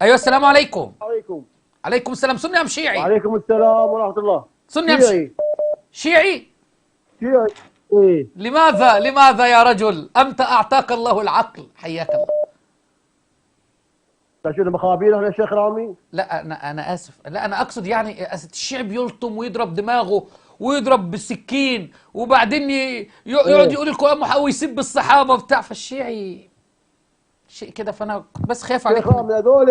ايوه السلام عليكم. عليكم. عليكم السلام. سني ام شيعي؟ وعليكم السلام ورحمة الله. سني ام شيعي. شيعي؟ شيعي. ايه. لماذا يا رجل؟ أنت أعطاك الله العقل، حياك الله. شنو مخابير احنا الشيخ رامي؟ لا أنا آسف، لا أنا أقصد يعني الشعب يلطم ويضرب دماغه ويضرب بالسكين وبعدين يقعد يقول القرآن ويسب الصحابة وبتاع، فالشيعي شيء كده، فأنا بس خايف عليك. الشيخ رامي هذول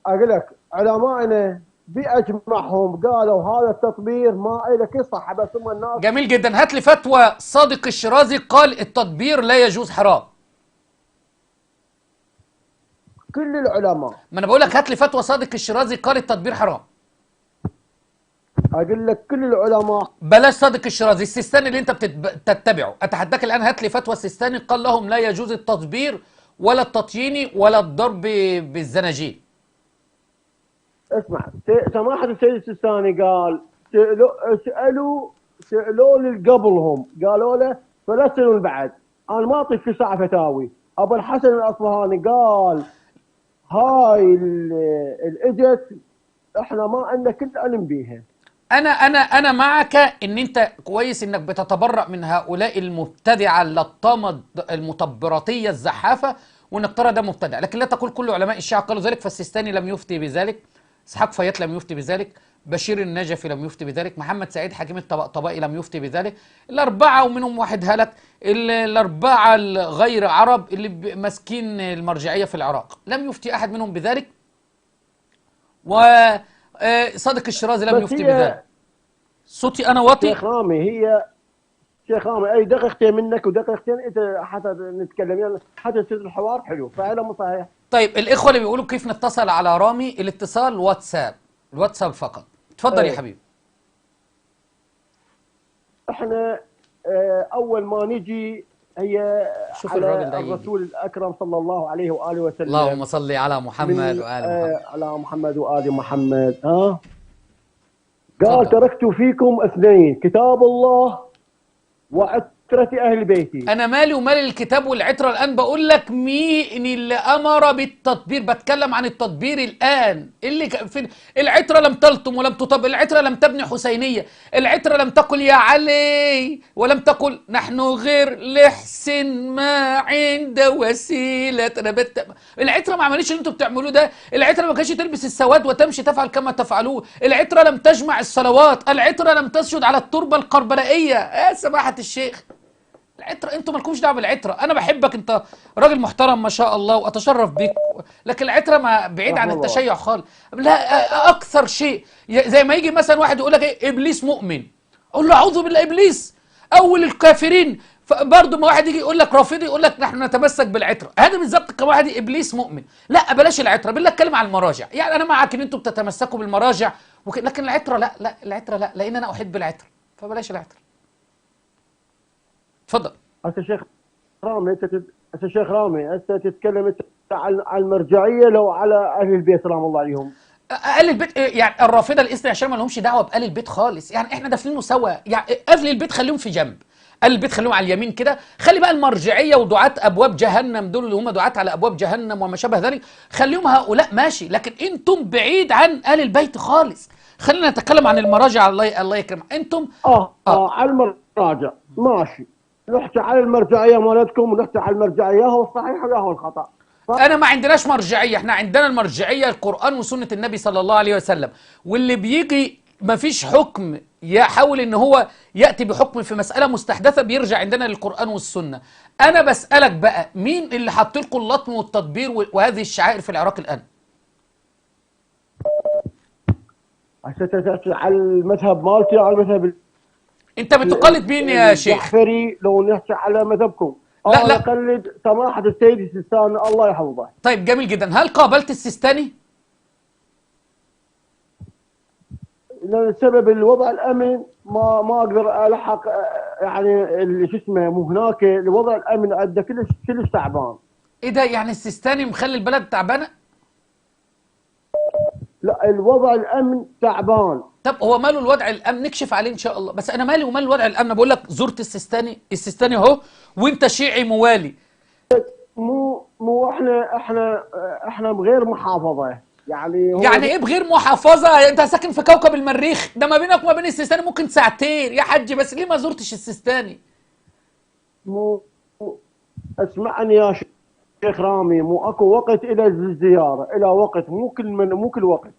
اقول لك علمائنا بأجمعهم قالوا هذا التطبير ما لك صح، بس هم الناس. جميل جدا. هات لي فتوى صادق الشيرازي قال التطبير لا يجوز حرام. كل العلماء. ما أنا بقول لك هات لي فتوى صادق الشيرازي قال التطبير حرام. اقول لك كل العلماء. بلاش صادق الشيرازي، السيستاني اللي انت بتتبعه. اتحداك الان هات لي فتوى السيستاني قال لهم لا يجوز التطبير ولا التطيين ولا الضرب بالزناجيل. اسمع، سماحة السيد السيستاني قال سألوا اللي قبلهم قالوا له فلا تسألون بعد. انا ما اعطيك في ساعة فتاوي. ابو الحسن الاصفهاني قال هاي الاجت احنا ما عندنا كل علم بيها. انا معك ان انت كويس انك بتتبرأ من هؤلاء المبتدعه اللطامه المطبراتيه الزحافه، وانك ترى ده مبتدع، لكن لا تقول كل علماء الشيعة قالوا ذلك. فالسيستاني لم يفتي بذلك، اسحاق فيات لم يفتي بذلك، بشير النجفي لم يفتي بذلك، محمد سعيد حكيم الطبطبائي لم يفتي بذلك، الاربعه ومنهم واحد هلك، الاربعه الغير عرب اللي ماسكين المرجعيه في العراق لم يفتي احد منهم بذلك، وصادق الشيرازي لم يفتي بذلك. صوتي انا واطي؟ شيخ رامي اي دقيقتين منك ودقيقتين انت حتى نتكلم يعني حتى يصير الحوار حلو، فعلا مو صحيح. طيب الاخوه اللي بيقولوا كيف نتصل على رامي، الاتصال واتساب، الواتساب فقط. اتفضل يا حبيبي. احنا اول ما نجي هي شوف على الراجل ده الرسول الاكرم صلى الله عليه واله وسلم. اللهم صل على محمد وآل محمد. على محمد وآل محمد. قال تركت فيكم اثنين، كتاب الله وعترة أهل بيتي. أنا مالي ومال الكتاب والعترة الآن؟ بقول لك مين اللي أمر بالتطبير، بتكلم عن التطبير الآن. اللي في العترة لم تلطم ولم تطبق، العترة لم تبني حسينية، العترة لم تقل يا علي ولم تقل نحن غير لحسن ما عند وسيلة. العترة ما عملتش اللي انتوا بتعملوه ده. العترة ما كانتش تلبس السواد وتمشي تفعل كما تفعلوه. العترة لم تجمع الصلوات، العترة لم تسجد على التربة القربلائية. يا سماحة الشيخ، العترة انتوا مالكمش دعوه بالعترة. انا بحبك، انت راجل محترم ما شاء الله واتشرف بيك، لكن العترة ما بعيد عن التشيع خالص. لا اكثر شيء زي ما يجي مثلا واحد يقول لك ايه ابليس مؤمن، اقول له اعوذ بالله، ابليس اول الكافرين. برضه ما واحد يجي يقول لك رافضي يقول لك نحن نتمسك بالعترة، هذا بالظبط كواحد ابليس مؤمن. لا بلاش العترة بالله، اتكلم عن المراجع. يعني انا معاك ان انتوا بتتمسكوا بالمراجع لكن العترة لا العترة لا، لان انا احب العترة، فبلاش العترة. اتفضل. شيخ رامي انت تتكلم عن المرجعيه لو على اهل البيت سلام الله عليهم. اهل البيت يعني الرافضه الاثني عشر ما لهمش دعوه باهل البيت خالص، يعني احنا دافنينه سوا. يعني اهل البيت خليهم في جنب، اهل البيت خليهم على اليمين كده. خلي بقى المرجعيه ودعاة ابواب جهنم دول اللي هم دعاة على ابواب جهنم وما شابه ذلك، خليهم هؤلاء ماشي، لكن انتم بعيد عن اهل البيت خالص. خلينا نتكلم عن المراجع. الله يكرمك. انتم على المراجع ماشي، نحكي على المرجعيه مالتكم ونحكي على المرجعيه هو الصحيح ولا هو الخطا. أنا ما عندناش مرجعية، احنا عندنا المرجعية القرآن وسنة النبي صلى الله عليه وسلم. واللي بيجي ما فيش حكم يحاول ان هو يأتي بحكم في مسألة مستحدثة بيرجع عندنا للقرآن والسنة. أنا بسألك بقى مين اللي حط لكم اللطم والتطبير وهذه الشعائر في العراق الآن؟ عشان تحكي على المذهب مالتي على المذهب. أنت بتقلد مين يا شيخ؟ جعفري لو نحكي على مذهبكم. لا لا، أقلد سماحة السيد السيستاني الله يحفظه. طيب جميل جدا. هل قابلت السيستاني؟ لسبب الوضع الامن ما اقدر الحق، يعني اللي شو اسمه مو هناك الوضع الامن عنده كلش تعبان. ايه ده يعني السيستاني مخلي البلد تعبانه؟ لا الوضع الامن تعبان. طب هو ماله الوضع الامن؟ نكشف عليه ان شاء الله. بس انا مالي ومال الوضع الامن؟ بقول لك زرت السيستاني، السيستاني اهو وانت شيعي موالي. مو مو احنا بغير محافظه، يعني هو يعني ايه بغير محافظه؟ انت ساكن في كوكب المريخ، ده ما بينك وما بين السيستاني ممكن ساعتين يا حج، بس ليه ما زرتش السيستاني؟ مو اسمعني يا شيخ رامي، مو اكو وقت الى الزياره، الى وقت، مو كل وقت.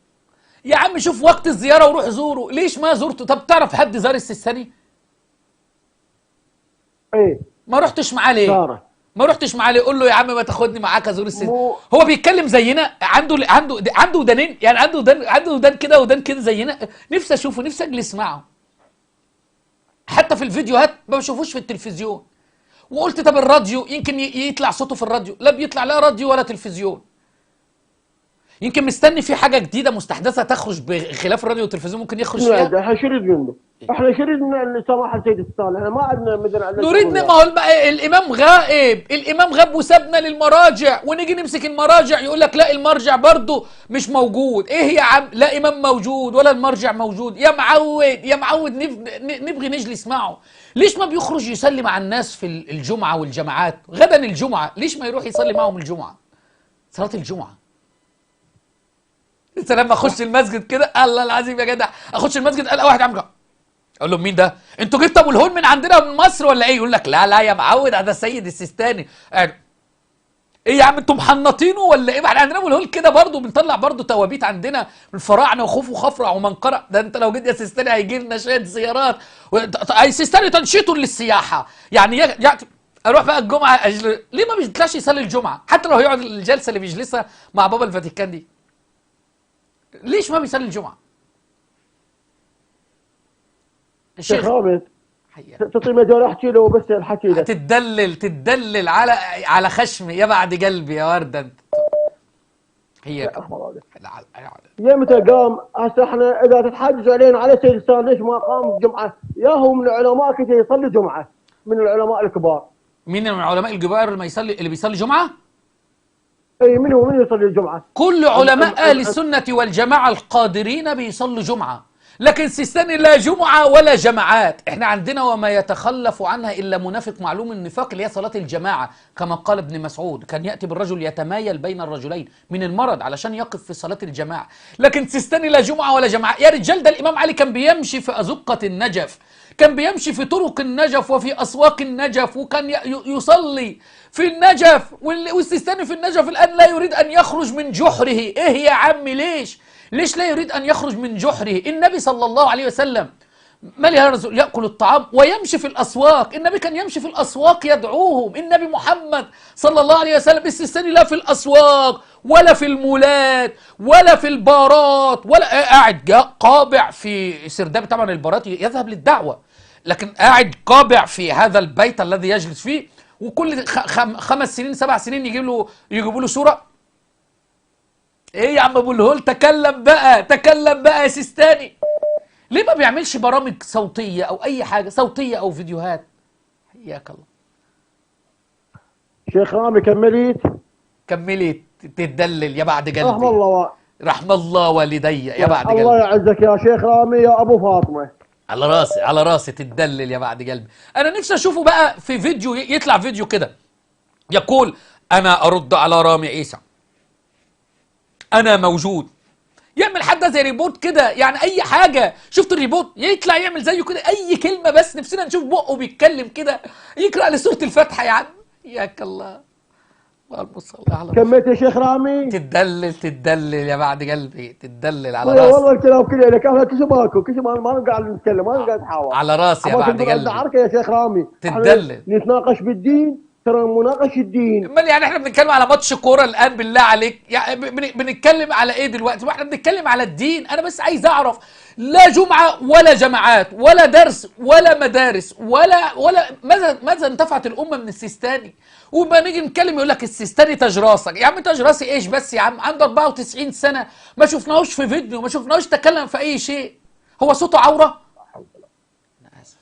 يا عم شوف وقت الزياره وروح زوره، ليش ما زرته؟ طب تعرف حد زار السيستاني؟ ايه ما رحتش معاه ليه؟ زاره. ما رحتش معاه ليه؟ قول له يا عم ما تاخدني معاك ازور السيستاني. مو هو بيتكلم زينا، عنده ودانين، يعني عنده ودان كده ودان كده زينا. نفسي اشوفه، نفسي اجلس معه. حتى في الفيديوهات ما بشوفوش في التلفزيون. وقلت طب الراديو يمكن يطلع صوته في الراديو، لا بيطلع لا راديو ولا تلفزيون. يمكن مستني في حاجه جديده مستحدثه تخرج بخلاف الراديو والتلفزيون، ممكن يخرج فيها. احنا شريد منه، احنا شريد من سماحه السيد الثاني، احنا ما عندنا مثلا نريد ما هو الامام غائب، الامام غاب وسابنا للمراجع، ونيجي نمسك المراجع يقول لك لا المرجع برضه مش موجود. ايه يا عم؟ لا امام موجود ولا المرجع موجود. يا معود يا معود، نبغي نجلس معه. ليش ما بيخرج يصلي مع الناس في الجمعه والجماعات؟ غدا الجمعه ليش ما يروح يصلي معهم الجمعه؟ صلاه الجمعه. انت لما اخش المسجد كده، الله العظيم يا جدع، اخش المسجد الاقي واحد عامل كده، اقول له مين ده؟ انتوا جبتوا ابو الهول من عندنا من مصر ولا ايه؟ يقول لك لا لا يا معود ده السيد السيستاني. ايه يا عم انتوا محنطينه ولا ايه؟ احنا عندنا ابو الهول كده برضه، بنطلع برضه توابيت عندنا من الفراعنه وخوف وخفرع ومنقرع. ده انت لو جيت يا سيستاني هيجي لنا شويه زيارات. اي سيستاني تنشيط للسياحه يعني اروح بقى الجمعه ليه ما بيطلعش يصلي الجمعه؟ حتى لو هيقعد الجلسه اللي بيجلسها مع بابا الفاتيكان دي، ليش ما بيصلي الجمعه؟ شيخ الشيخ رامي حقيقة. تعطي مجال احكي له بس الحكي له. تتدلل على خشمي يا بعد قلبي يا ورده انت. هي يا متى قام؟ هسه احنا اذا تتحجج علينا على سيد الثاني ليش ما قام الجمعه؟ يا هو من العلماء كثير يصلي جمعه، من العلماء الكبار. مين من العلماء الكبار اللي بيصلي جمعه؟ اي من يصلي الجمعه؟ كل علماء اهل السنه والجماعه القادرين بيصلوا جمعه، لكن سيستاني لا جمعه ولا جماعات. احنا عندنا وما يتخلف عنها الا منافق معلوم النفاق، اللي هي صلاه الجماعه، كما قال ابن مسعود كان ياتي بالرجل يتمايل بين الرجلين من المرض علشان يقف في صلاه الجماعه. لكن سيستاني لا جمعه ولا جماعه. يا رجال ده الامام علي كان بيمشي في ازقه النجف، كان بيمشي في طرق النجف وفي اسواق النجف، وكان يصلي في النجف. والسيستاني في النجف الان لا يريد ان يخرج من جحره. ايه يا عمي ليش لا يريد أن يخرج من جحره؟ النبي صلى الله عليه وسلم ما لهذا الرسول يأكل الطعام ويمشي في الأسواق. النبي كان يمشي في الأسواق يدعوهم. النبي محمد صلى الله عليه وسلم السيستاني لا في الأسواق ولا في المولات ولا في البارات، ولا قاعد قابع في سرداب. طبعا البارات يذهب للدعوة، لكن قاعد قابع في هذا البيت الذي يجلس فيه. وكل 5 سنين 7 سنين يجيبوا له صورة. ايه يا عم ابو الهول؟ تكلم بقى يا سيستاني. ليه ما بيعملش برامج صوتيه او اي حاجه صوتيه او فيديوهات؟ حياك الله. شيخ رامي كملي تتدلل يا بعد قلبي. رحم الله والدي يا بعد قلبي. الله يعزك يا شيخ رامي يا ابو فاطمه. على راسي تتدلل يا بعد قلبي. انا نفسي اشوفه بقى في فيديو، يطلع فيديو كده يقول انا ارد على رامي عيسى، انا موجود. يعمل حتى زي ريبوت كده، يعني اي حاجه. شفت الريبوت يطلع يعمل زيه كده اي كلمه، بس نفسنا نشوف بقه بيتكلم كده، يقرا لسوره الفاتحه يا عم. ياك الله. اللهم صل على كملت يا شيخ رامي. تتدلل يا بعد قلبي، تتدلل على راسي. والله الكلام كله لك، احنا كش ما نقعد نتكلم، ما نقعد نحاول. على راسي يا بعد قلبي. يا شيخ رامي تتدلل. نتناقش بالدين، ترى مناقش الدين. امال يعني احنا بنتكلم على ماتش كوره الان بالله عليك؟ يعني بنتكلم على ايه دلوقتي؟ واحنا بنتكلم على الدين. انا بس عايز اعرف، لا جمعه ولا جماعات ولا درس ولا مدارس ولا ماذا انتفعت الامه من السيستاني؟ وما نيجي نتكلم يقول لك السيستاني تاج راسك. يا عم تاج راسي ايش بس يا عم؟ عنده 94 سنه، ما شفناهوش في فيديو، ما شفناهوش تكلم في اي شيء. هو صوته عوره؟ انا اسف.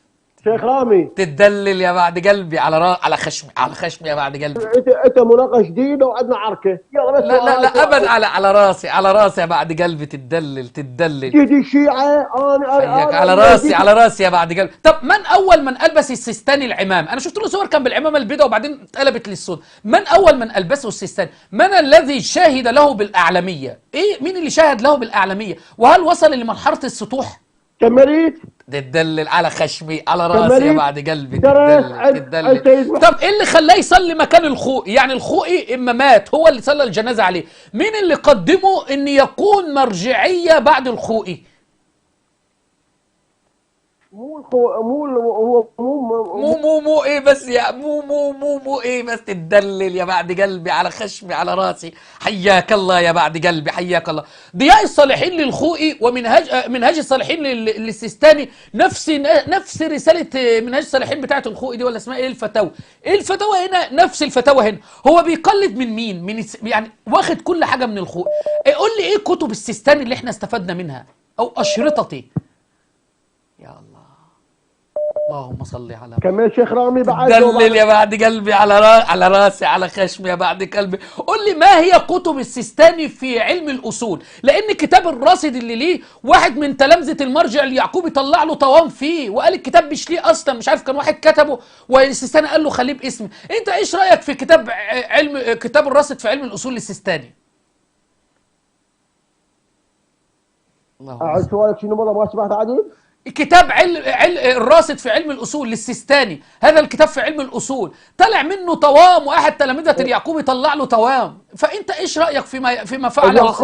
شيخ رامي تدلل يا بعد قلبي على خشمي، على خشمي يا بعد قلبي. انت مناقشه جديده وعندنا عركه، يلا بس لا لا لا سؤال ابد، واحد. على راسي، على راسي يا بعد قلبي، تدلل تدلل. جدي الشيعه حياك، انا على راسي على راسي يا بعد قلبي. طب من اول من البس السيستاني العمام؟ انا شفت له صور كان بالعمامه البيضاء وبعدين اتقلبت للسود. من اول من البسه السيستاني؟ من الذي شهد له بالاعلاميه؟ ايه، مين اللي شهد له بالاعلاميه؟ وهل وصل لمرحله السطوح؟ كمليت تدلل على خشمي على راسي يا كمليت بعد قلبي، درس تدلل عند تدلل. سيد طب ايه اللي خلاه يصلي مكان الخوئي؟ يعني الخوئي اما مات هو اللي صلى الجنازه عليه، مين اللي قدمه ان يكون مرجعيه بعد الخوئي؟ هو مو ايه بس يا مو ايه بس، تدلل يا بعد قلبي على خشمي على راسي. حياك الله يا بعد قلبي، حياك الله. ضياء الصالحين للخوئي منهاج الصالحين للسيستاني نفس رساله منهاج الصالحين بتاعه الخوئي دي، ولا اسمها ايه الفتاوى؟ ايه الفتاوى هنا؟ نفس الفتاوى هنا. هو بيقلد من مين؟ يعني واخد كل حاجه من الخوئي. قول لي ايه كتب السيستاني اللي احنا استفدنا منها او اشرطتي؟ يا الله، اللهم صل على كمل شيخ رامي بعد دلل يا بعد قلبي على راسي على خشمي يا بعد قلبي. قول لي ما هي كتب السيستاني في علم الاصول؟ لان كتاب الراصد اللي ليه واحد من تلامذه المرجع اليعقوبي طلع له طوام فيه وقال الكتاب مش ليه اصلا، مش عارف كان واحد كتبه والسيستاني قال له خليه باسمي. انت ايش رايك في كتاب الراصد في علم الاصول للسيستاني؟ اللهم اعد سؤالك شنو والله ما سمعت عادل. كتاب الراصد في علم الاصول للسيستاني، هذا الكتاب في علم الاصول طلع منه طوام، واحد تلامذه اليعقوبي طلع له طوام. فانت ايش رايك فيما فعله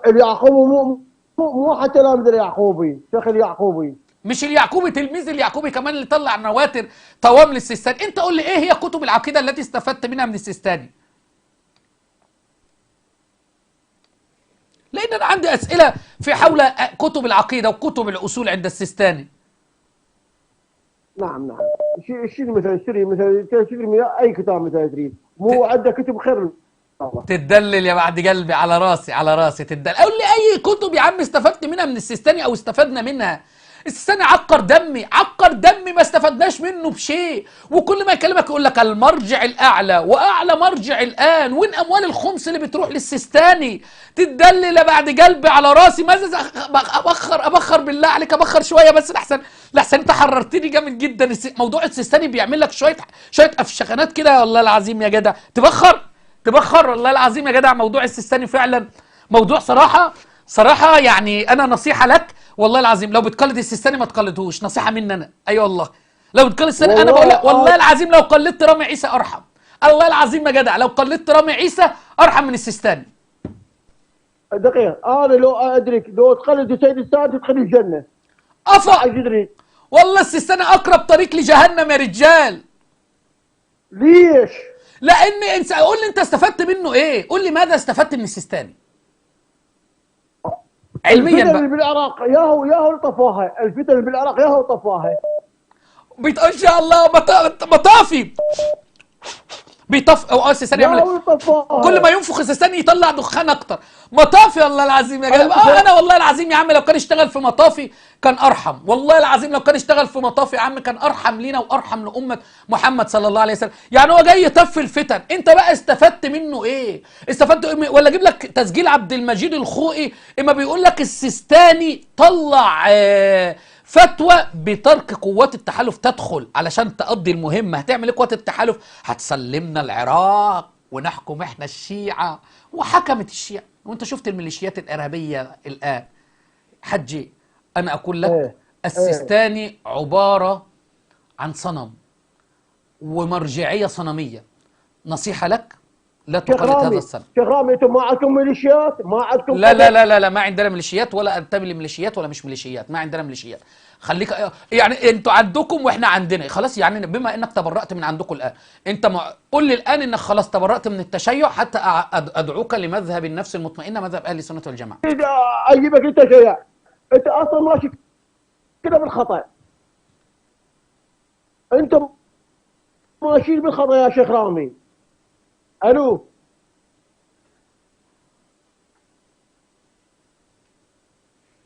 اليعقوبي مو حتى تلاميذ اليعقوبي، شيخ اليعقوبي مش اليعقوبي، تلميذ اليعقوبي كمان اللي طلع نواتر طوام للسيستاني. انت قول لي ايه هي كتب العقيده التي استفدت منها من السيستاني؟ لان انا عندي اسئله في حول كتب العقيده وكتب الاصول عند السيستاني. نعم شيل مثلا شيل اي كتاب مثلا تريد، مو عنده كتب خير من الله. تدلل يا بعد قلبي على راسي على راسي، تدلل. قول لي اي كتب يا عم استفدت منها من السيستاني او استفدنا منها. السيستاني عقر دمي، عقر دمي، ما استفدناش منه بشيء. وكل ما يكلمك يقول لك المرجع الاعلى واعلى مرجع الان، وين اموال الخمس اللي بتروح للسيستاني؟ تدلل يا بعد قلبي على راسي. ماذا ابخر بالله عليك، ابخر شويه بس لحسن انت حررتني جامد جدا. موضوع السيستاني بيعمل لك شويه افشخانات كده، والله العظيم يا جدع تبخر والله العظيم يا جدع. موضوع السيستاني فعلا موضوع صراحه يعني انا نصيحه لك والله العظيم، لو بتقلد السيستاني ما تقلدهوش، نصيحه مني انا. اي أيوة والله لو بتقلد السيستاني انا بقول لك والله العظيم لو قلدت رامي عيسى ارحم. الله العظيم يا جدع لو قلدت رامي عيسى ارحم من السيستاني. دقيقة انا لو ادرك لو تقلد سيد السادس تدخل الجنة. افا والله السيستاني اقرب طريق لجهنم يا رجال. ليش؟ لان قول لي انت استفدت منه ايه؟ قول لي ماذا استفدت من السيستاني علميا الفتن بقى. اللي بالعراق ياهو طفاها، الفتن اللي بالعراق ياهو طفاها. ان شاء الله مطافي بيطف او السيستاني يعمل كل ما ينفخ السيستاني يطلع دخان اكتر. مطافي والله العظيم يا جدع. انا والله العظيم يا عم لو كان اشتغل في مطافي كان ارحم. والله العظيم لو كان اشتغل في مطافي يا عم كان ارحم لينا وارحم لامه محمد صلى الله عليه وسلم. يعني هو جاي يطفي الفتن، انت بقى استفدت منه ايه؟ استفدت إيه؟ ولا اجيب لك تسجيل عبد المجيد الخوئي اما بيقول لك السيستاني طلع فتوى بترك قوات التحالف تدخل علشان تقضي المهمة. هتعمل ايه قوات التحالف؟ هتسلمنا العراق ونحكم احنا الشيعة. وحكمت الشيعة، وانت شفت الميليشيات الارهابية الان. حجي انا اقول لك السيستاني عبارة عن صنم ومرجعية صنمية. نصيحة لك لا تقلد هذا الصنم. شيخ رامي انتم ما عندكم ميليشيات؟ ما عندكم لا ما عندنا ميليشيات ولا انتمي لميليشيات ولا مش ميليشيات. ما عندنا ميليشيات. خليك يعني انتوا عندكم واحنا عندنا خلاص. يعني بما انك تبرأت من عندكم الان، انت قول لي الان انك خلاص تبرأت من التشيع حتى ادعوك لمذهب النفس المطمئنه، مذهب اهل السنه والجماعه. اجيبك انت شيع، انت اصلا ماشي كده بالخطا. انت ماشيين بالخطا يا شيخ رامي. الو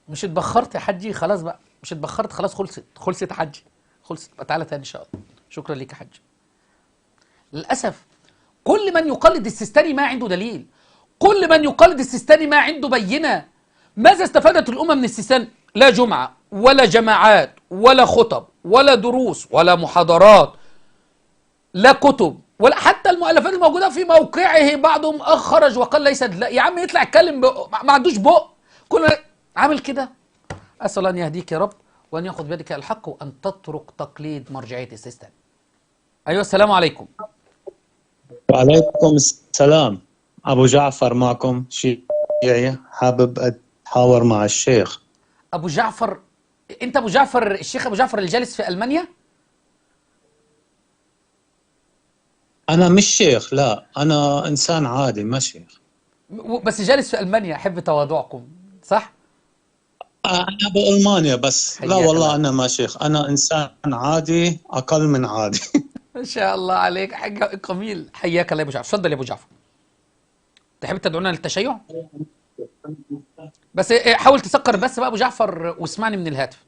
مش اتبخرت يا حجي؟ خلاص بقى مش اتبخرت، خلاص خلصت يا حجي، خلصت بقى، تعالى تاني ان شاء الله. شكرا ليك يا حاج. للاسف كل من يقلد السيستاني ما عنده دليل، كل من يقلد السيستاني ما عنده بينه. ماذا استفادت الامه من السيستاني؟ لا جمعه ولا جماعات ولا خطب ولا دروس ولا محاضرات، لا كتب ولا حتى المؤلفات الموجوده في موقعه. بعضهم خرج وقال ليست، لا يا عم يطلع يتكلم ما عندوش بق، كل عامل كده. اسال الله ان يهديك يا رب، وان ياخذ بيدك الحق، وان تترك تقليد مرجعيه السيستاني. ايوه السلام عليكم. وعليكم السلام. أبو جعفر معكم، شيعي، حابب أتحاور مع الشيخ. ابو جعفر، انت ابو جعفر الشيخ ابو جعفر اللي جالس في المانيا؟ أنا مش شيخ، لا أنا إنسان عادي ما شيخ. بس جالس في المانيا، احب تواضعكم، صح؟ أنا بألمانيا بس، لا حياك والله الله. أنا ما شيخ، أنا إنسان عادي أقل من عادي. ما شاء الله عليك حاجه جميل. حياك الله يا ابو جعفر. اتفضل يا ابو جعفر. تحب تدعونا للتشيع؟ بس حاول تسكر بس بقى ابو جعفر واسمعني من الهاتف.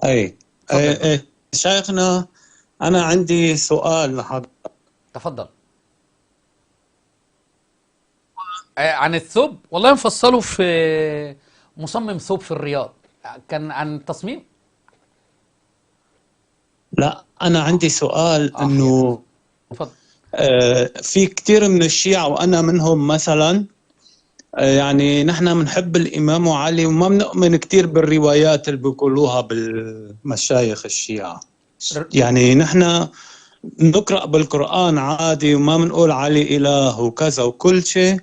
أي اتفضل. شيخنا، أنا عندي سؤال لحضرتك. تفضل. عن الثوب، والله مفصله في مصمم ثوب في الرياض، كان عن التصميم. لا أنا عندي سؤال حياك إنه الله. اتفضل. في كثير من الشيعة وأنا منهم مثلا، يعني نحن بنحب الإمام علي وما بنؤمن كثير بالروايات اللي بيقولوها بالمشايخ الشيعة. يعني نحن نقرأ بالقرآن عادي وما بنقول علي إله وكذا وكل شيء،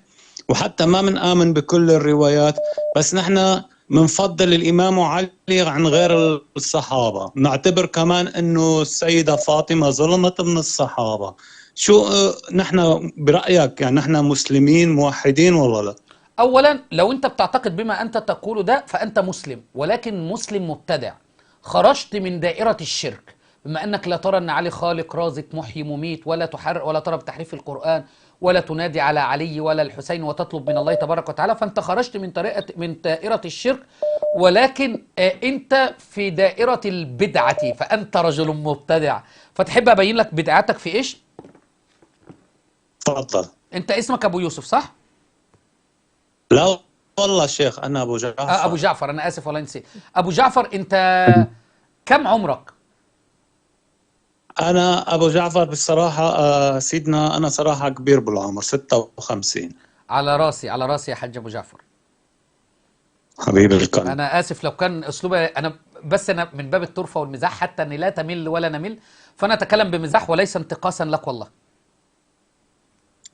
وحتى ما بنآمن بكل الروايات، بس نحن بنفضل الإمام علي عن غير الصحابة. نعتبر كمان إنه السيدة فاطمة ظلمت من الصحابة. شو نحن برأيك، يعني نحن مسلمين موحدين ولا لا؟ اولا لو انت بتعتقد بما انت تقوله ده فانت مسلم، ولكن مسلم مبتدع، خرجت من دائرة الشرك. بما انك لا ترى ان علي خالق رازق محيي مميت، ولا ترى بتحريف القرآن، ولا تنادي على علي ولا الحسين وتطلب من الله تبارك وتعالى، فانت خرجت من دائرة الشرك. ولكن انت في دائرة البدعة، فانت رجل مبتدع. فتحب ابين لك بدعتك في ايش؟ تفضل. انت اسمك ابو يوسف صح؟ لا والله شيخ، أنا أبو جعفر. ابو جعفر، انا اسف والله نسيت. ابو جعفر، انت كم عمرك؟ أنا أبو جعفر بالصراحة سيدنا، أنا صراحة كبير بالعمر، 56. على راسي على راسي يا حاج ابو جعفر. حبيب القلب. انا اسف لو كان اسلوبي انا، بس انا من باب الطرفه والمزاح، حتى اني لا تمل ولا نمل، فانا اتكلم بمزاح وليس انتقاصا لك والله.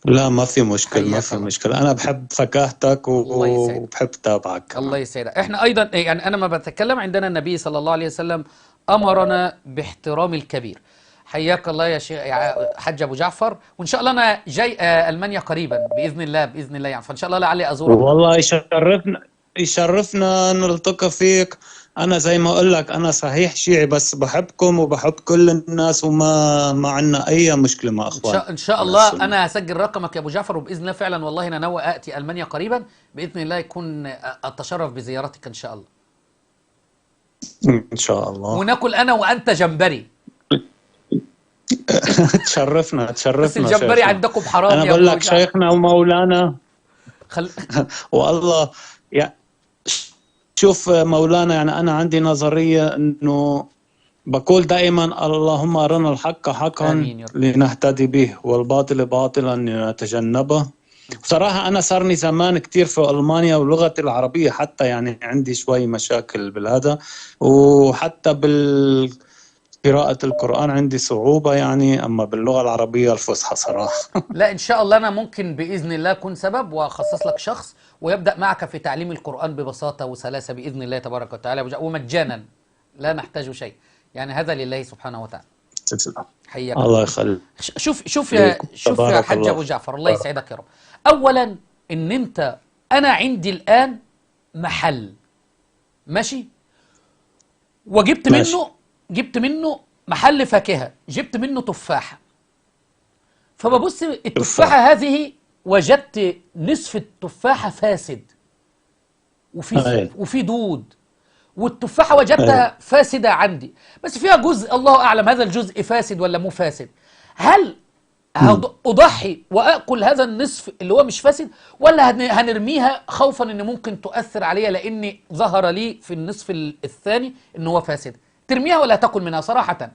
لا ما في مشكلة، ما حياك في الله. مشكلة، أنا بحب فكاهتك الله يسعدك. وبحب تابعك. الله يسعدك. احنا ايضا يعني انا ما بتكلم، عندنا النبي صلى الله عليه وسلم امرنا باحترام الكبير. حياك الله يا شيخ يا حاج ابو جعفر. وان شاء الله انا جاي المانيا قريبا باذن الله، باذن الله يعني، فان شاء الله لعلي ازورك. والله يشرفنا نلتقي فيك. أنا زي ما أقول لك، أنا صحيح شيعي بس بحبكم وبحب كل الناس، وما عندنا أي مشكلة مع أخوان. ان شاء الله انا هسجل رقمك يا ابو جعفر، وباذن الله فعلا والله انا ناوي اتي المانيا قريبا باذن الله، يكون اتشرف بزيارتك ان شاء الله. إن شاء الله. وناكل انا وانت جمبري. تشرفنا بس الجمبري شيخنا. عندكم حرام أنا يا بقول ابو لك جعفر. شيخنا ومولانا والله شوف مولانا، يعني أنا عندي نظرية إنه بقول دائما اللهم أرنا الحق حقا آمين يا رب. لنهتدي به، والباطل باطلا لنتجنبه. بصراحة أنا صارني زمان كتير في ألمانيا، ولغتي العربية حتى يعني عندي شوي مشاكل بالهذا، وحتى قراءة القرآن عندي صعوبة يعني، أما باللغة العربية الفصحى صراحة. لا ان شاء الله انا ممكن باذن الله اكون سبب، واخصص لك شخص ويبدا معك في تعليم القران ببساطه وسلاسه باذن الله تبارك وتعالى، ومجانا لا نحتاج شيء، يعني هذا لله سبحانه وتعالى. حياك الله يخليك. شوف يا حاج ابو جعفر، الله يسعدك يا رب. اولا ان انا عندي الان محل ماشي، وجبت منه محل فاكهه، جبت منه تفاحه. فببص التفاحه هذه وجدت نصف التفاحه فاسد، وفي دود، والتفاحة وجدتها فاسدة عندي، بس فيها جزء الله أعلم هذا الجزء فاسد ولا مو فاسد. هل أضحي وأكل هذا النصف اللي هو مش فاسد، ولا هنرميها خوفا إن ممكن تؤثر عليا لأني ظهر لي في النصف الثاني إن هو فاسد؟ ترميها ولا تاكل منها صراحة؟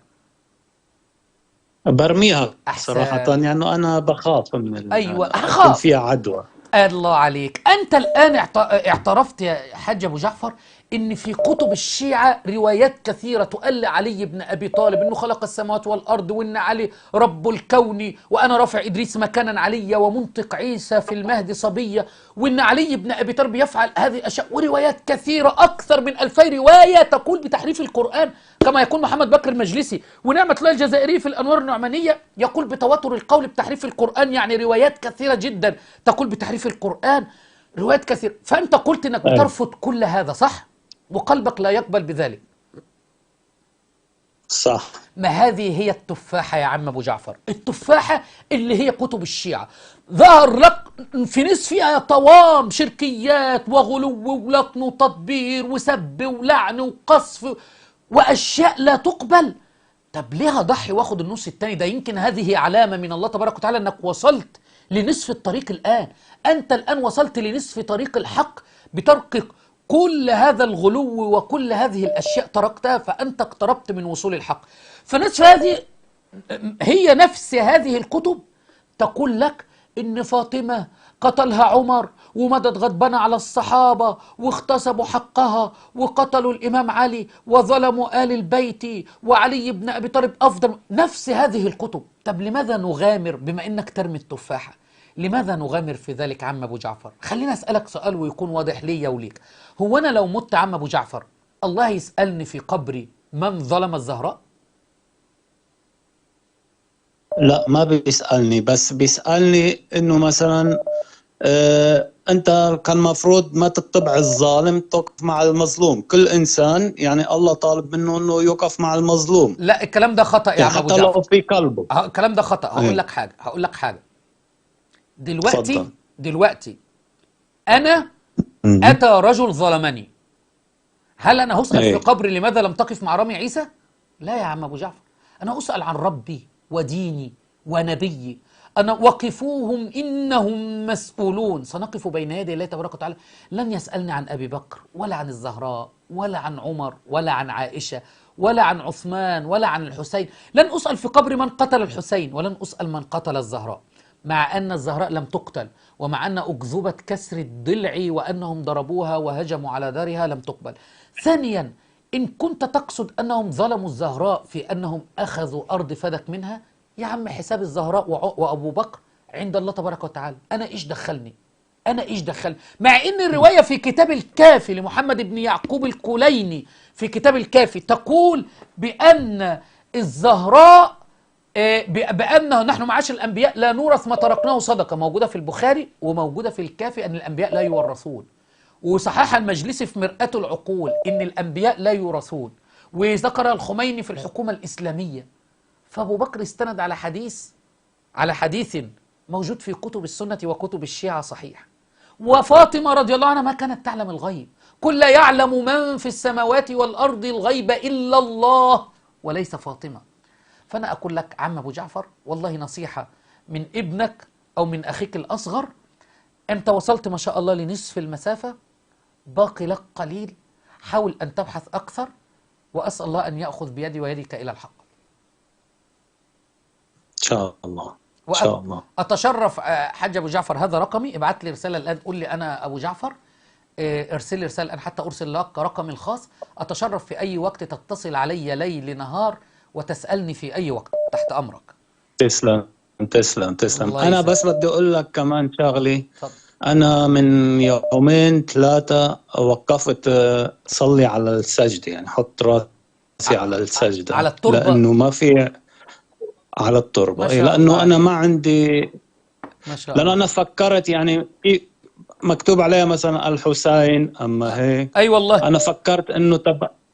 برميها أحسن. صراحة، يعني أنا بخاف من أيوة، أكل هخاف. فيها عدوى. الله عليك. أنت الآن اعترفت يا حاج أبو جعفر إن في كتب الشيعة روايات كثيرة تقول لعلي بن أبي طالب إنه خلق السماوات والأرض، وإن علي رب الكون، وأنا رافع إدريس مكانا عليا، ومنطق عيسى في المهد صبية، وإن علي بن أبي طالب يفعل هذه الأشياء، وروايات كثيرة أكثر من 2000 رواية تقول بتحريف القرآن، كما يقول محمد بكر المجلسي. ونعمة الله الجزائري في الأنوار النعمانية يقول بتواتر القول بتحريف القرآن، يعني روايات كثيرة جدا تقول بتحريف القرآن، روايات كثيرة. فأنت قلت إنك بترفض كل هذا، صح؟ وقلبك لا يقبل بذلك. صح. ما هذه هي التفاحة يا عم أبو جعفر، التفاحة اللي هي كتب الشيعة. ظهر لك في نصفها طوام شركيات وغلو ولطم وتطبير وسب ولعن وقصف وأشياء لا تقبل. طب ليه أضحي وآخد النص التاني ده؟ يمكن هذه علامة من الله تبارك وتعالى أنك وصلت لنصف الطريق الآن. أنت الآن وصلت لنصف طريق الحق بترك كل هذا الغلو وكل هذه الأشياء تركتها، فأنت اقتربت من وصول الحق. فنصف هذه هي نفس هذه الكتب تقول لك إن فاطمة قتلها عمر ومدد غضبان على الصحابة واغتصبوا حقها وقتلوا الإمام علي وظلموا آل البيت وعلي بن أبي طالب أفضل. نفس هذه الكتب. طب لماذا نغامر بما إنك ترمي التفاحة؟ لماذا نغامر في ذلك عم أبو جعفر؟ خلينا أسألك سؤال ويكون واضح لي وليك. هو أنا لو مت عم أبو جعفر الله يسألني في قبري من ظلم الزهراء؟ لا، ما بيسألني، بس بيسألني إنه مثلا أنت كان مفروض ما تتبع الظالم، تقف مع المظلوم. كل إنسان يعني الله طالب منه إنه يقف مع المظلوم. لا، الكلام ده خطأ يا عم أبو حتى جعفر. لو في قلبه. الكلام ده خطأ. هقول لك حاجة. دلوقتي أنا أتى رجل ظلمني، هل أنا هسأل في قبري لماذا لم تقف مع رامي عيسى؟ لا يا عم أبو جعفر، أنا أسأل عن ربي وديني ونبيي. أنا وقفوهم إنهم مسؤولون، سنقف بين يدي الله تبارك وتعالى. لن يسألني عن أبي بكر ولا عن الزهراء ولا عن عمر ولا عن عائشة ولا عن عثمان ولا عن الحسين. لن أسأل في قبر من قتل الحسين، ولن أسأل من قتل الزهراء، مع أن الزهراء لم تقتل، ومع أن أكذوبة كسر الضلع وأنهم ضربوها وهجموا على دارها لم تقبل. ثانيا، إن كنت تقصد أنهم ظلموا الزهراء في أنهم أخذوا أرض فدك منها، يا عم حساب الزهراء وأبو بكر عند الله تبارك وتعالى. أنا إيش دخلني؟ مع أن الرواية في كتاب الكافي لمحمد بن يعقوب الكليني في كتاب الكافي تقول بأن الزهراء بأنه نحن معاشر الأنبياء لا نورث ما تركناه صدقة، موجودة في البخاري وموجودة في الكافي أن الأنبياء لا يورثون. وصحح المجلسي في مرآة العقول إن الأنبياء لا يورثون، وذكر الخميني في الحكومة الإسلامية. فأبو بكر استند على حديث موجود في كتب السنة وكتب الشيعة صحيح. وفاطمة رضي الله عنها ما كانت تعلم الغيب، قل لا يعلم من في السماوات والأرض الغيب إلا الله وليس فاطمة. فأنا أقول لك عم أبو جعفر، والله نصيحة من ابنك أو من أخيك الأصغر، أنت وصلت ما شاء الله لنصف المسافة، باقي لك قليل، حاول أن تبحث أكثر، وأسأل الله أن يأخذ بيدي ويدك إلى الحق إن شاء الله. إن شاء الله. أتشرف حاج أبو جعفر، هذا رقمي، ابعت لي رسالة الآن قول لي أنا أبو جعفر، ارسل لي رسالة الآن حتى أرسل لك رقمي الخاص. أتشرف في أي وقت تتصل علي ليل نهار وتسألني في أي وقت، تحت أمرك. تسلم. أنا بس بدي أقول لك كمان شغلي. فضل. أنا من يومين 3 وقفت صلي على السجدة، يعني حط راسي على السجدة، على التربة، لأنه ما في على التربة. لأنه أنا ما عندي، ما شاء الله. لأنه أنا فكرت يعني مكتوب عليها مثلا الحسين، أما هيك. أي والله أنا فكرت إنه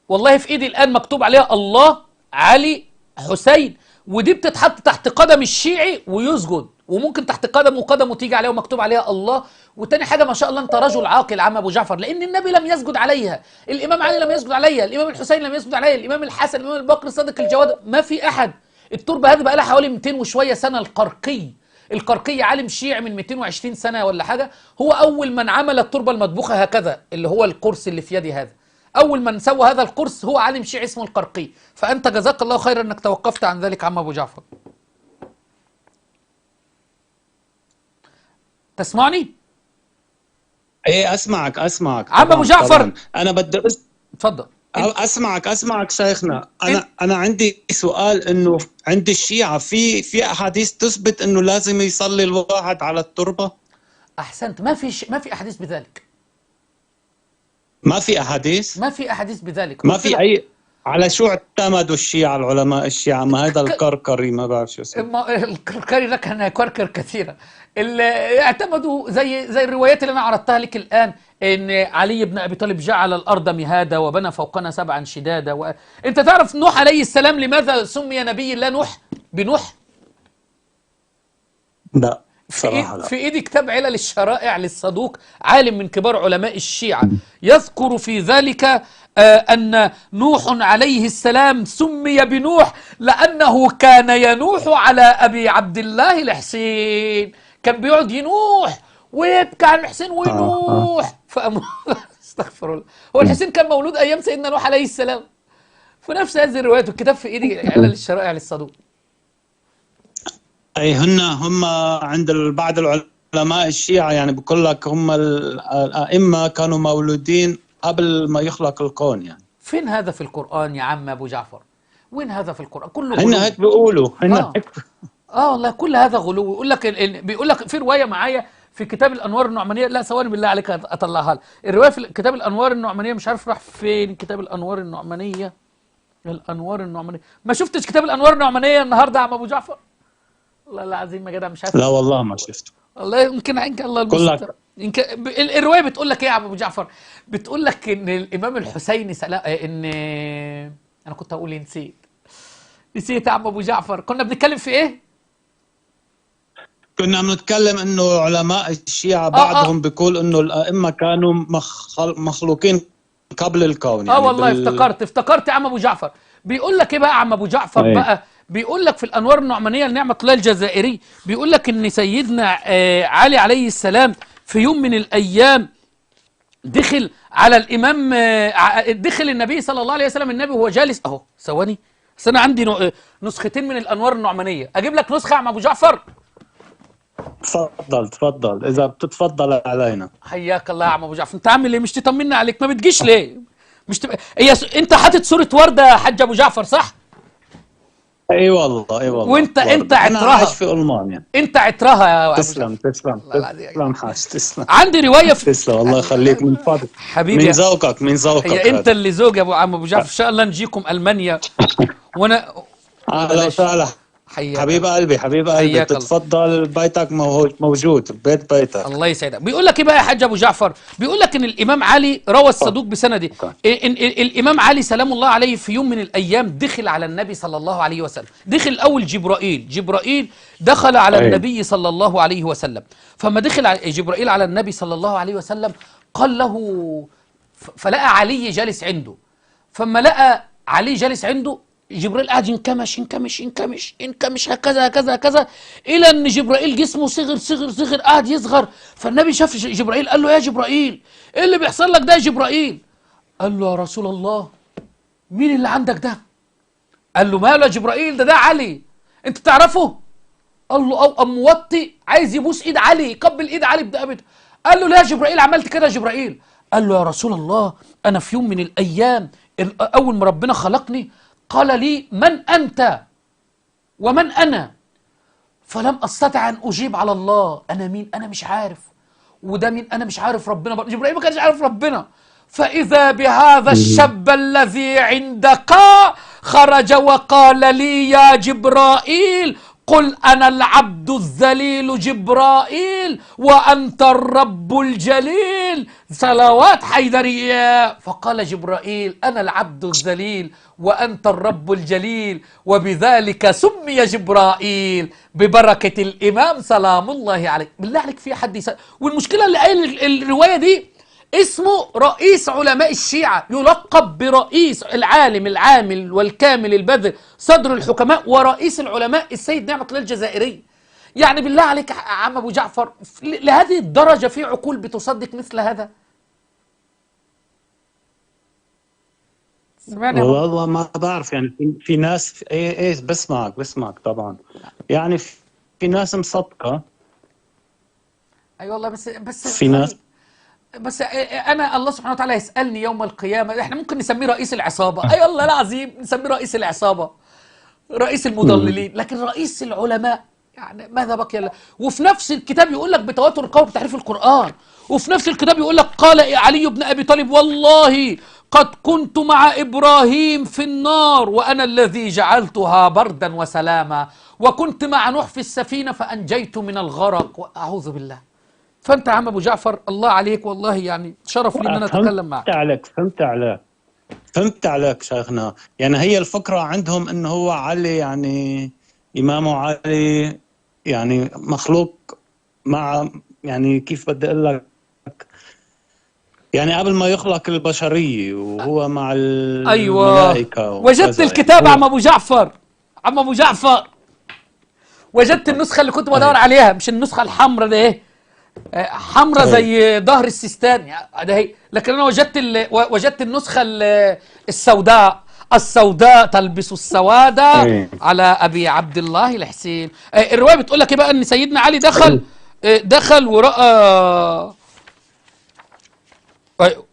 والله في إيدي الآن مكتوب عليها الله، علي، حسين. ودي بتتحط تحت قدم الشيعي ويسجد، وممكن تحت قدمه تيجي عليها ومكتوب عليها الله. وتاني حاجه ما شاء الله انت رجل عاقل عم ابو جعفر، لان النبي لم يسجد عليها، الامام علي لم يسجد عليها، الامام الحسين لم يسجد عليها، الامام الحسن، الامام البكر الصادق الجواد، ما في احد. التربه هذه بقى لها حوالي 200 وشويه سنه. القرقي عالم شيعي من 220 سنه ولا حاجه، هو اول من عمل التربه المطبوخه هكذا، اللي هو القرص اللي في يدي هذا. اول من سوى هذا القرص هو عالم شيعي اسمه القرقي. فانت جزاك الله خيرا انك توقفت عن ذلك عم ابو جعفر. تسمعني؟ ايه اسمعك عم ابو جعفر طبعاً. انا بدي اتفضل. اسمعك شيخنا. انا عندي سؤال، انه عند الشيعة في احاديث تثبت انه لازم يصلي الواحد على التربة؟ احسنت. ما في احاديث بذلك. ما في احاديث بذلك. ما في اي. على شو اعتمدوا الشيعة العلماء الشيعة؟ ما هذا الكركري ما بعرف شو اسمه. الكركري ده كان كركر كثيرة. اللي اعتمدوا زي الروايات اللي انا عرضتها لك الان، ان علي بن ابي طالب جعل الارض مهادا وبنى فوقنا 7 شدادا. انت تعرف نوح عليه السلام لماذا سمي نبي الله نوح بنوح؟ لا صراحة لا. في ايدي كتاب علل الشرائع للصدوق، عالم من كبار علماء الشيعة، يذكر في ذلك أن نوح عليه السلام سمي بنوح لأنه كان ينوح على أبي عبد الله الحسين. كان بيقعد ينوح ويبكي على الحسين وينوح. استغفر الله. هو الحسين كان مولود أيام سيدنا نوح عليه السلام. فنفس هذه الروايات، والكتاب في ايدي علل الشرائع للصدوق. اي هم عند بعض العلماء الشيعة يعني بقول لك هم الائمه كانوا مولودين قبل ما يخلق الكون يعني. فين هذا في القرآن يا عم ابو جعفر؟ وين هذا في القرآن؟ كله هن هيك بيقولوا والله كل هذا غلو. بيقول لك في روايه معايا في كتاب الانوار النعمانيه. لا ثواني بالله عليك اطلعها لك. الروايه في كتاب الانوار النعمانيه، مش عارف راح فين كتاب الانوار النعمانيه. ما شفتش كتاب الانوار النعمانيه النهارده يا عم ابو جعفر؟ والله العظيم يا جدع مش عارف. لا والله ما شفته. والله يمكن الله المستعان. الروايه بتقول لك ايه يا عم ابو جعفر؟ بتقول لك ان الامام الحسين ان انا كنت هقول نسيت يا عم ابو جعفر. كنا بنتكلم في ايه؟ كنا بنتكلم انه علماء الشيعة بعضهم بيقول انه الائمه كانوا مخلوقين قبل الكون يعني. والله افتكرت يا عم ابو جعفر. بيقول لك ايه بقى يا عم ابو جعفر بقى؟ بيقول لك في الانوار النعمانيه لنعمه الله الجزائري، بيقول لك ان سيدنا علي عليه السلام في يوم من الايام دخل على الامام، دخل النبي صلى الله عليه وسلم النبي وهو جالس اهو. ثواني بس انا عندي نسختين من الانوار النعمانيه، اجيب لك نسخه يا عم ابو جعفر؟ تفضل اذا بتتفضل علينا. حياك الله يا عم ابو جعفر. انت عامل ايه؟ مش تطمنا عليك؟ ما بتجيش ليه؟ مش انت حاطط صوره ورده يا حاج ابو جعفر صح؟ اي والله وانت عطرها. انا عايش في المانيا. انت عطرها يا تسلم حاج تسلم. عندي روايه تسلم الله يخليك. من فضلك حبيبي، من ذوقك هي انت اللي زوج يا عم ابو جعفر. ان شاء الله نجيكم المانيا. وانا اهلا وسهلا حبيب قلبي تتفضل. بيتك موجود. بيتك. الله يسعدك. بيقول لك ايه بقى يا حاج ابو جعفر؟ بيقول لك ان الامام علي روى الصدوق بسنده إن الامام علي سلام الله عليه في يوم من الايام دخل على النبي صلى الله عليه وسلم. دخل الاول جبرائيل دخل على النبي صلى الله عليه وسلم. فما دخل جبرائيل على النبي صلى الله عليه وسلم قال له، فلقى علي جالس عنده. فما لقى علي جالس عنده جبرائيل قاعد ينكمش هكذا الى ان جبرائيل جسمه صغر قاعد يصغر. فالنبي شاف جبرائيل قال له يا جبرائيل ايه اللي بيحصل لك ده يا جبرائيل؟ قال له يا رسول الله مين اللي عندك ده؟ قال له ماله يا جبرائيل؟ ده علي، انت تعرفه؟ قال له قام موطي عايز يبوس ايد علي، يقبل ايد علي بدقبته. قال له لا يا جبرائيل عملت كده يا جبرائيل؟ قال له يا رسول الله انا في يوم من الايام اول ما ربنا خلقني قال لي من أنت ومن أنا، فلم أستطع أن أجيب على الله. أنا مين؟ أنا مش عارف. وده مين؟ أنا مش عارف ربنا. جبرائيل ما كانش عارف ربنا. فإذا بهذا الشاب الذي عندك خرج وقال لي يا جبرائيل قل أنا العبد الذليل جبرائيل وأنت الرب الجليل، صلوات حيدرية. فقال جبرائيل أنا العبد الذليل وأنت الرب الجليل، وبذلك سمي جبرائيل ببركة الإمام سلام الله عليه. بالله عليك في حد والمشكلة اللي قايل الرواية دي اسمه رئيس علماء الشيعة، يلقب برئيس العالم العامل والكامل البذل صدر الحكماء ورئيس العلماء السيد نعمة الله الجزائري. يعني بالله عليك يا عم أبو جعفر، لهذه الدرجة في عقول بتصدق مثل هذا؟ سمعني والله ما بعرف، يعني في ناس ايه بسمعك طبعا، يعني في ناس مصدقة. اي والله، بس في ناس بس انا الله سبحانه وتعالى يسالني يوم القيامه. احنا ممكن نسميه رئيس العصابه، اي والله العظيم نسميه رئيس العصابه، رئيس المضللين، لكن رئيس العلماء يعني ماذا بقي له؟ وفي نفس الكتاب يقول لك بتواتر القول بتحريف القران، وفي نفس الكتاب يقول لك قال علي بن ابي طالب والله قد كنت مع ابراهيم في النار وانا الذي جعلتها بردا وسلاما، وكنت مع نوح في السفينه فانجيت من الغرق، اعوذ بالله. فانت يا عم ابو جعفر الله عليك، والله يعني شرف لي ان انا اتكلم معك. فهمت عليك شيخنا. يعني هي الفكرة عندهم انه هو علي، يعني امامه علي يعني مخلوق مع، يعني كيف بدي اقول لك، يعني قبل ما يخلق البشرية وهو مع الملائكة. ايوه وجدت الكتاب عم ابو جعفر، عم ابو جعفر وجدت النسخة اللي كنت بدور عليها، مش النسخة الحمراء ده ايه، حمرة زي ظهر السيستان ده هي، لكن انا وجدت النسخة السوداء تلبس السواد على ابي عبد الله الحسين. الرواية بتقول لك ايه بقى، ان سيدنا علي دخل ورأى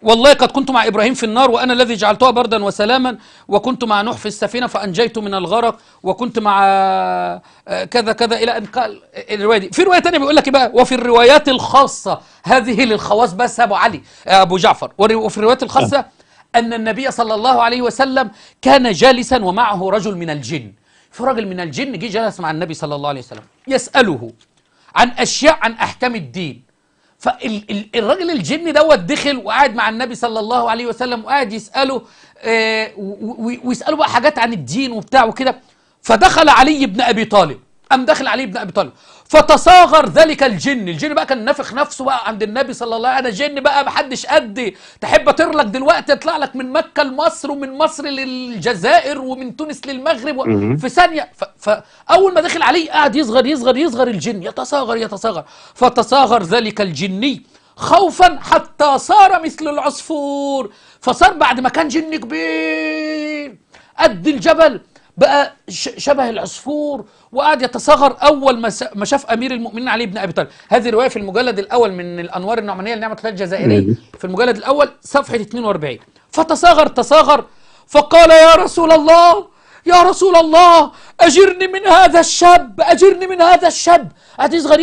والله قد كنت مع إبراهيم في النار وأنا الذي جعلتها بردا وسلاما، وكنت مع نوح في السفينة فأنجيت من الغرق، وكنت مع كذا كذا إلى أن قال الرواية دي. في رواية تانية بيقول لك بقى وفي الروايات الخاصة، هذه للخواص بس أبو علي أبو جعفر، وفي الروايات الخاصة أن النبي صلى الله عليه وسلم كان جالسا ومعه رجل من الجن. في رجل من الجن جه جلس مع النبي صلى الله عليه وسلم يسأله عن أشياء عن أحكام الدين. فالراجل الجن دوت دخل وقاعد مع النبي صلى الله عليه وسلم وقاعد يسأله ويسأله بقى حاجات عن الدين وبتاع وكده. فدخل علي بن أبي طالب، دخل علي بن أبي طالب فتصاغر ذلك الجن بقى كان نافخ نفسه بقى عند النبي صلى الله عليه وسلم، انا جن بقى محدش قدي، تحب اطير لك دلوقتي اطلع لك من مكة لمصر ومن مصر للجزائر ومن تونس للمغرب في ثانية. فأول ما دخل علي قاعد يصغر الجن، يتصاغر فتصاغر ذلك الجني خوفا حتى صار مثل العصفور، فصار بعد ما كان جن كبير قد الجبل بقى شبه العصفور وقعد يتصاغر اول ما شاف امير المؤمنين علي بن ابي طالب. هذه روايه في المجلد الاول من الانوار النعمانيه لنعمه الله الجزائري في المجلد الاول صفحه 42. فتصاغر فقال يا رسول الله اجرني من هذا الشاب. قعد يصغر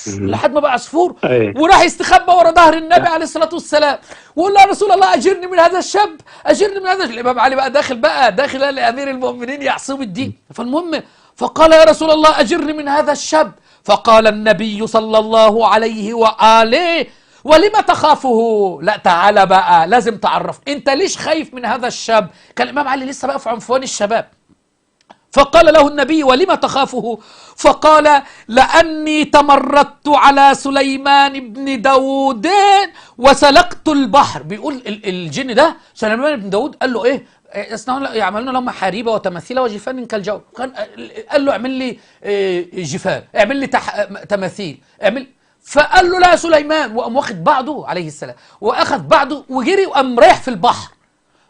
لحد ما بقى عصفور وراح يستخبى ورا ظهر النبي عليه الصلاه والسلام ويقول له يا رسول الله اجرني من هذا الشاب. الامام علي بقى داخل لامير المؤمنين يعصم الدين. فالمهم فقال يا رسول الله اجرني من هذا الشاب. فقال النبي صلى الله عليه واله ولما تخافه؟ لا تعالى بقى لازم تعرف انت ليش خايف من هذا الشاب. كان الامام علي لسه بقى في عنفوان الشباب. فقال له النبي ولما تخافه؟ فقال لأني تمردت على سليمان بن داود وسلقت البحر. بيقول الجن ده سليمان بن داود قال له ايه يعملون لهم محاريب وتماثيل وجفان كالجو. قال له اعمل لي جفان، اعمل لي تماثيل، اعمل. فقال له لا يا سليمان، وقام واخد بعضه عليه السلام واخذ بعضه وجري وقام رايح في البحر.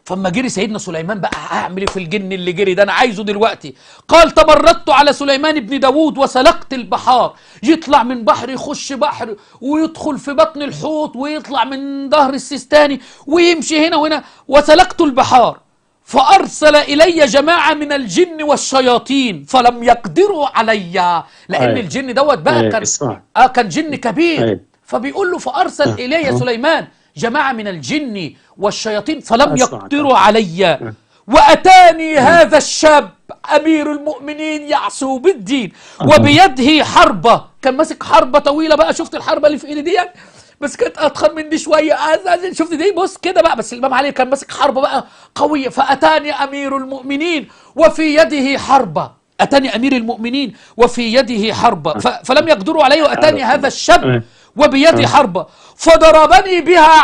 فما جري سيدنا سليمان بقى هعمل ايه في الجن اللي جري ده، انا عايزه دلوقتي. قال تمردت على سليمان بن داود وسلقت البحار. يطلع من بحر يخش بحر ويدخل في بطن الحوت ويطلع من ظهر السيستاني ويمشي هنا وهنا. وسلقت البحار فأرسل إلي جماعة من الجن والشياطين فلم يقدروا علي، لأن الجن دوت بقى كان جن كبير. فبيقول له فأرسل إلي سليمان جماعة من الجن والشياطين فلم يقدروا علي وأتاني هذا الشاب أمير المؤمنين يعصو بالدين وبيده حربة، كان ماسك حربة طويلة بقى، شفت الحربة اللي في إيدي دي بس كانت أضخم من دي شوية، شفت دي بص كده بقى، بس الإمام علي كان ماسك حربة بقى قوية. فأتاني أمير المؤمنين وفي يده حربة، أتاني أمير المؤمنين وفي يده حربة فلم يقدروا عليه، وأتاني هذا الشاب وبيدي حربة فضربني بها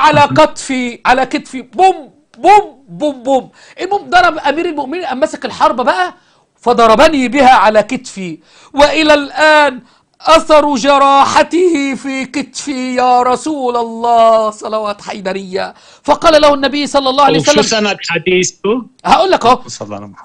على كتفي بوم بوم بوم بوم. المهم ضرب امير المؤمنين، قام ماسك الحربة بقى فضربني بها على كتفي، والى الان اثر جراحته في كتفي يا رسول الله صلوات حيدرية. فقال له النبي صلى الله عليه وسلم، شو سند حديثه؟ هقول لك اهو.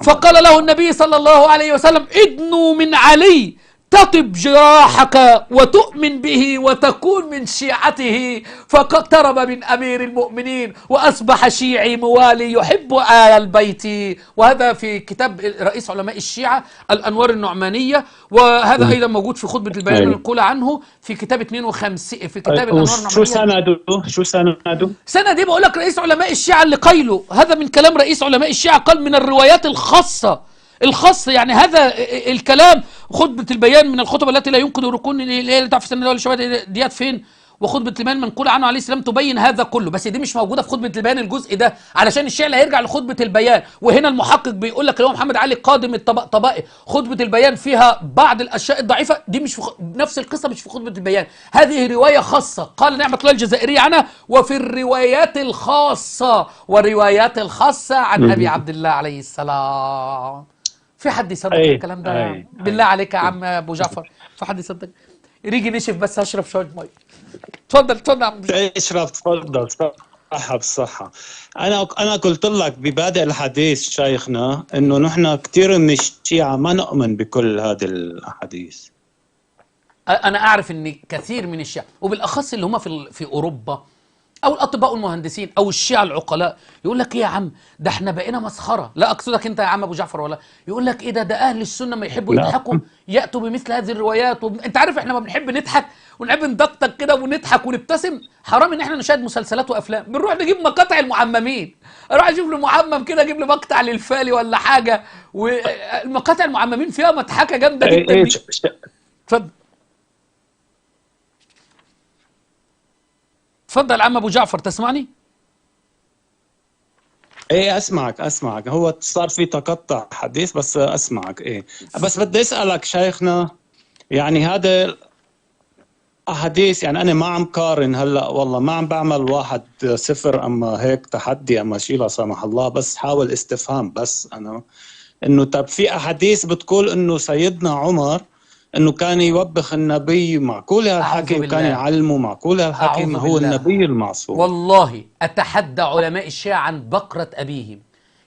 فقال له النبي صلى الله عليه وسلم ادنوا من علي تطب جراحك وتؤمن به وتكون من شيعته. فاقترب من أمير المؤمنين وأصبح شيعي موالي يحب آل البيت. وهذا في كتاب رئيس علماء الشيعة الأنوار النعمانية، وهذا أيضا موجود في خطبة البيان المنقولة عنه في كتاب 52 في كتاب الأنوار النعمانية. شو سنده؟ سنة بقول لك رئيس علماء الشيعة اللي قايله هذا من كلام رئيس علماء الشيعة، قال من الروايات الخاصة يعني هذا الكلام. خطبة البيان من الخطب التي لا ينقض ركون اللي تعرف سنة ولا شوية ديت فين، وخطبة البيان منقول عنه عليه السلام تبين هذا كله، بس دي مش موجودة في خطبة البيان الجزء ده، علشان الشيعي هيرجع لخطبة البيان. وهنا المحقق بيقول لك اللي هو محمد علي قادم الطبائي خطبة البيان فيها بعض الأشياء الضعيفة، دي مش في نفس القصة، مش في خطبة البيان، هذه رواية خاصة قال نعمة الله الجزائري عنها. وفي الروايات الخاصة والروايات الخاصة عن أبي عبد الله عليه السلام. في حد يصدق الكلام ده؟ بالله عليك يا عم ابو جعفر، في حد يصدق؟ ريجي نشف بس هشرب شويه ميه. اتفضل يا عم. اشرب تفضل. صحة بالصحة. أنا قلت لك ببادئ الحديث شيخنا إنه نحن كثير من الشيعة ما نؤمن بكل هذه الأحاديث. أنا أعرف إن كثير من الشيعة وبالأخص اللي هم في أوروبا أو الأطباء والمهندسين أو الشيعة العقلاء يقول لك إيه يا عم ده إحنا بقينا مسخرة. لا أقصدك أنت يا عم أبو جعفر، ولا يقول لك إيه ده أهل السنة ما يحبوا يضحكوا يأتوا بمثل هذه الروايات. أنت عارف إحنا ما بنحب نضحك ونحب ندقدق كده ونضحك ونبتسم. حرام إن إحنا نشاهد مسلسلات وأفلام، بنروح نجيب مقاطع المعممين، أروح أجيب له معمم كده، أجيب له مقطع للفالي ولا حاجة، والمقاطع المعممين فيها مضحكة جامدة جدا. اتفضل اتفضل عم ابو جعفر، تسمعني؟ ايه اسمعك. هو صار في تقطع حديث بس اسمعك. ايه بس بدي اسالك شيخنا، يعني هذا احاديث، يعني انا ما عم قارن هلا، والله ما عم بعمل 1-0 اما هيك تحدي اما شيء لا سمح الله، بس حاول استفهام بس انا انه طب في احاديث بتقول انه سيدنا عمر انه كان يوبخ النبي، معقول هالحكي؟ وكان يعلمه، معقول هالحكي؟ ما هو النبي المعصوم. والله اتحدى علماء الشيعة عن بقرة ابيهم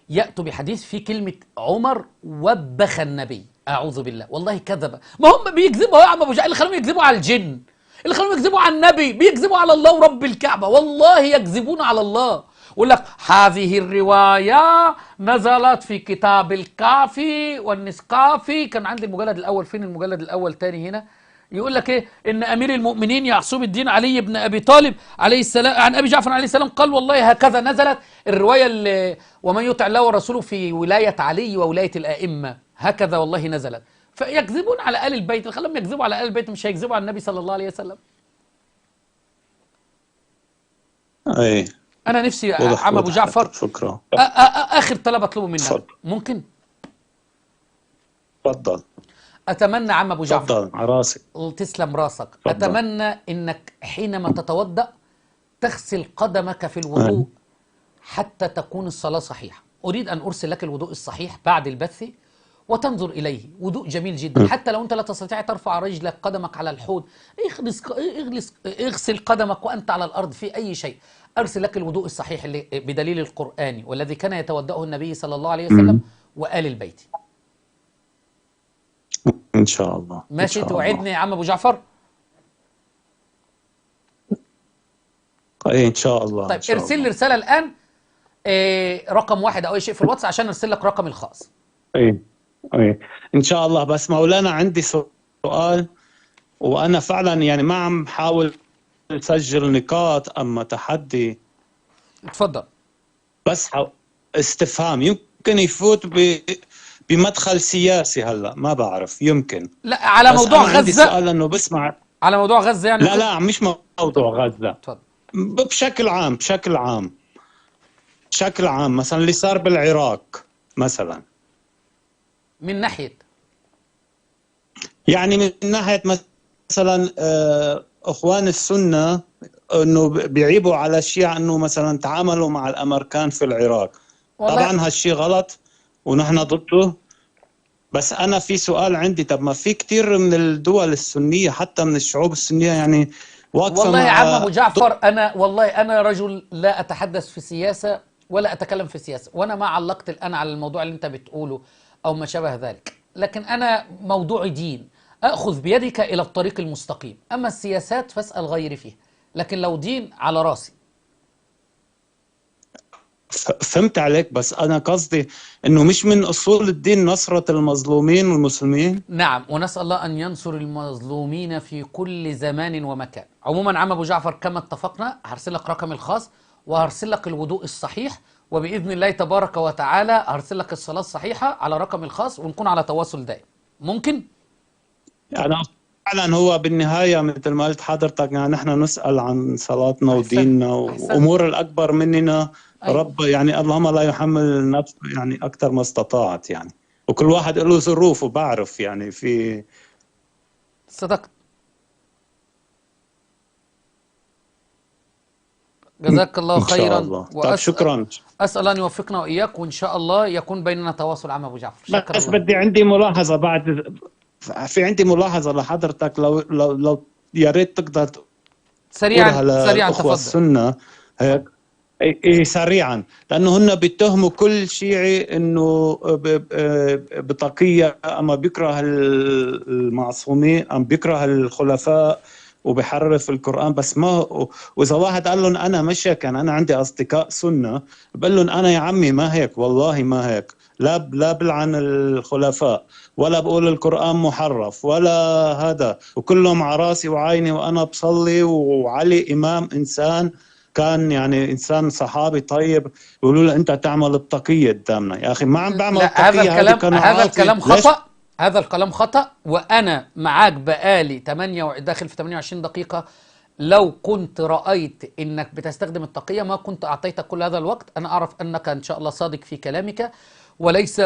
ياتوا بحديث في كلمة عمر وبخ النبي، اعوذ بالله، والله كذب. ما هم بيكذبوا يا عم ابو جعفر، اللي خلوهم يكذبوا على الجن، اللي خلوهم يكذبوا على النبي، بيكذبوا على الله ورب الكعبة، والله يكذبون على الله. يقول لك هذه الرواية نزلت في كتاب الكافي والنسقافي. كان عندي المجلد الأول، فين المجلد الأول تاني هنا؟ يقول لك إيه؟ إن أمير المؤمنين يعصوب الدين علي بن أبي طالب عليه السلام عن أبي جعفر عليه السلام قال والله هكذا نزلت الرواية اللي ومن يطع الله ورسوله في ولاية علي وولاية الآئمة، هكذا والله نزلت. فيكذبون على آل البيت، خلهم يكذبوا على آل البيت، مش هيكذبوا على النبي صلى الله عليه وسلم. أي أنا نفسي عم أبو جعفر، شكرا، آخر طلب أطلبه منك، ممكن؟ تفضل. أتمنى عم أبو جعفر، تفضل على راسك، تسلم راسك، فضل. أتمنى إنك حينما تتوضأ تغسل قدمك في الوضوء حتى تكون الصلاة صحيحة. أريد أن أرسل لك الوضوء الصحيح بعد البث وتنظر إليه، وضوء جميل جدا. حتى لو أنت لا تستطيع ترفع رجلك قدمك على الحوض، اغسل قدمك وأنت على الأرض في أي شيء. أرسل لك الوضوء الصحيح اللي بدليل القرآن والذي كان يتوضأه النبي صلى الله عليه وسلم وآل البيت. إن شاء الله. ماشي، توعدني يا عم أبو جعفر؟ إيه إن شاء الله. طيب ارسل لي رسالة الآن، رقم 1 أو أي شيء في الواتس عشان أرسل لك رقمي الخاص. إيه إن شاء الله. بس مولانا عندي سؤال، وأنا فعلا يعني ما عم حاول أسجل نقاط أما تحدي. اتفضل. بس استفهام، يمكن يفوت بمدخل سياسي. هلا ما بعرف، يمكن. لا على بس موضوع أنا عندي غزة، سؤال انه بسمع. على موضوع غزة يعني لا لا، مش موضوع غزة، اتفضل. بشكل عام، بشكل عام مثلا اللي صار بالعراق مثلا، من ناحية يعني من ناحية مثلا اخوان السنة انه بيعيبوا على الشيعة انه مثلا تعاملوا مع الامريكان في العراق. والله طبعا هالشيء غلط ونحن ضده. بس انا في سؤال عندي، طب ما في كثير من الدول السنية حتى من الشعوب السنية يعني واقفة والله يا عم مع ابو جعفر، انا رجل لا اتحدث في سياسه ولا اتكلم في سياسه، وانا ما علقت الان على الموضوع اللي انت بتقوله او ما شابه ذلك، لكن انا موضوعي دين، اخذ بيدك الى الطريق المستقيم، اما السياسات فاسال غيري فيها، لكن لو دين على راسي. فهمت عليك، بس أنا قصدي إنه مش من أصول الدين نصرة المظلومين والمسلمين. نعم، ونسال الله ان ينصر المظلومين في كل زمان ومكان. عموما عم ابو جعفر كما اتفقنا هرسل لك رقمي الخاص، وهرسل لك الوضوء الصحيح، وباذن الله تبارك وتعالى هرسل لك الصلاه الصحيحه على رقمي الخاص، ونكون على تواصل دائم. ممكن؟ يعني فعلا هو بالنهاية مثل ما قلت حضرتك، يعني نحن نسأل عن صلاتنا احسن وديننا احسن. وأمور الأكبر مننا. ايوه رب يعني اللهم لا يحمل نفسه يعني أكثر ما استطاعت يعني، وكل واحد له ظروفه، بعرف يعني في. صدقت. جزاك الله إن شاء خيرا، الله. طب شكرا. اسال ان يوفقنا واياك، وان شاء الله يكون بيننا تواصل. عم ابو جعفر شكر بس الله. بدي عندي ملاحظة بعد، في عندي ملاحظة لحضرتك، لو يا ريت تقدر سريعا تقولها سريعا للأخوة تفضل. السنة هيك. إيه سريعا، لأنه هن بيتهموا كل شيعي إنه بطاقية، أما بيكره المعصومين، أم بيكره الخلفاء وبحرف القرآن. بس ما، وإذا واحد قال لهم أنا مش هيك، أنا عندي أصدقاء سنة بقول لهم أنا يا عمي ما هيك، والله ما هيك، لا بلعن الخلفاء ولا بقول القرآن محرف ولا هذا، وكلهم على راسي وعيني وأنا بصلي، وعلي إمام إنسان كان يعني إنسان صحابي طيب، يقولوا له أنت تعمل التقية قدامنا. يا أخي ما عم بعمل لا، هذا التقية، هذه الكلام قناعاتي. ليش؟ خطأ، هذا الكلام خطأ، وأنا معاك بقالي داخل في 28 دقيقة. لو كنت رأيت إنك بتستخدم التقية ما كنت أعطيتك كل هذا الوقت. أنا أعرف أنك إن شاء الله صادق في كلامك، وليس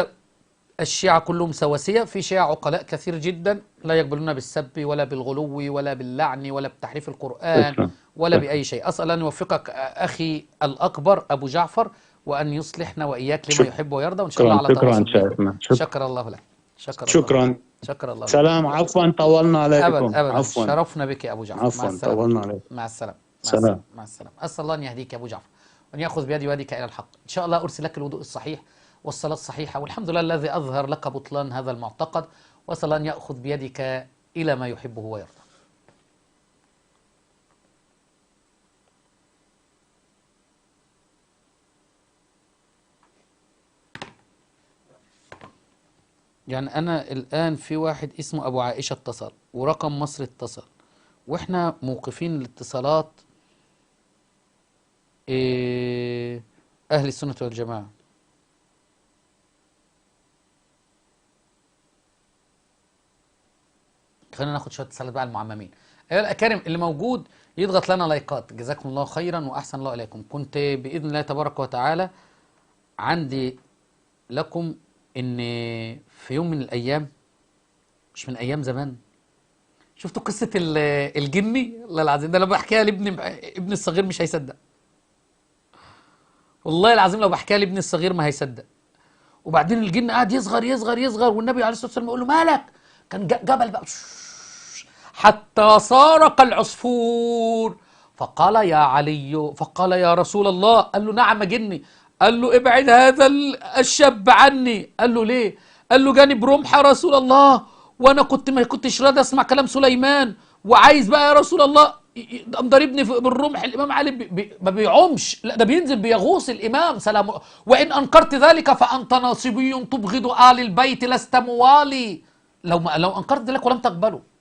الشيعة كلهم سواسية. في شيعة عقلاء كثير جدا لا يقبلون بالسب ولا بالغلو ولا باللعن ولا بتحريف القرآن تسلم. ولا بأي شيء. أسأل أن يوفقك أخي الأكبر أبو جعفر، وأن يصلحنا وإياك لما يحب ويرضى، وإن شاء الله على شكرا تواصل بإذن الله. شيخنا. شكر الله لك. شكر الله لك. شكرا. شكر الله لك. سلام. عفوا طولنا عليكم. أبدا عفوا شرفنا بك يا أبو جعفر. مع عفوا السلامة. طولنا عليكم. مع السلامة. مع سلام. السلامة. مع السلامة. أسأل الله أن يهديك يا أبو جعفر، وأن يأخذ بيدي ويدك إلى الحق. إن شاء الله أرسل لك الوضوء الصحيح والصلاة الصحيحة، والحمد لله الذي أظهر لك بطلان هذا المعتقد، وأسأل أن يأخذ بيدك إلى ما يحبه ويرضى. يعني أنا الآن في واحد اسمه أبو عائشة اتصل، ورقم مصر اتصل، وإحنا موقفين الاتصالات أهل السنة والجماعة. خلينا ناخد شوية اتصالات بقى المعممين. أيها الأكارم اللي موجود يضغط لنا لايكات، جزاكم الله خيرا وأحسن الله إليكم. كنت بإذن الله تبارك وتعالى عندي لكم إن في يوم من الأيام، مش من أيام زمان، شفتوا قصة الجني؟ الله العظيم ده لو بحكيها ابن الصغير مش هيصدق. والله العظيم لو بحكيها لابني الصغير ما هيصدق. وبعدين الجن قاعد يصغر يصغر يصغر، والنبي عليه الصلاة والسلام يقول له مالك؟ كان جبل بقى حتى صار كالعصفور. فقال يا علي، فقال يا رسول الله. قال له نعم جني. قال له ابعد هذا الشاب عني. قال له ليه؟ قال له جاني برمح يا رسول الله، وانا ما كنتش راضي اسمع كلام سليمان، وعايز بقى يا رسول الله قام ضاربني بالرمح. الامام علي ما بيعومش، لا ده بينزل بيغوص الامام سلام. وان انكرت ذلك فانت ناصبي تبغض ال البيت لست موالي. لو انكرت ذلك ولم تقبله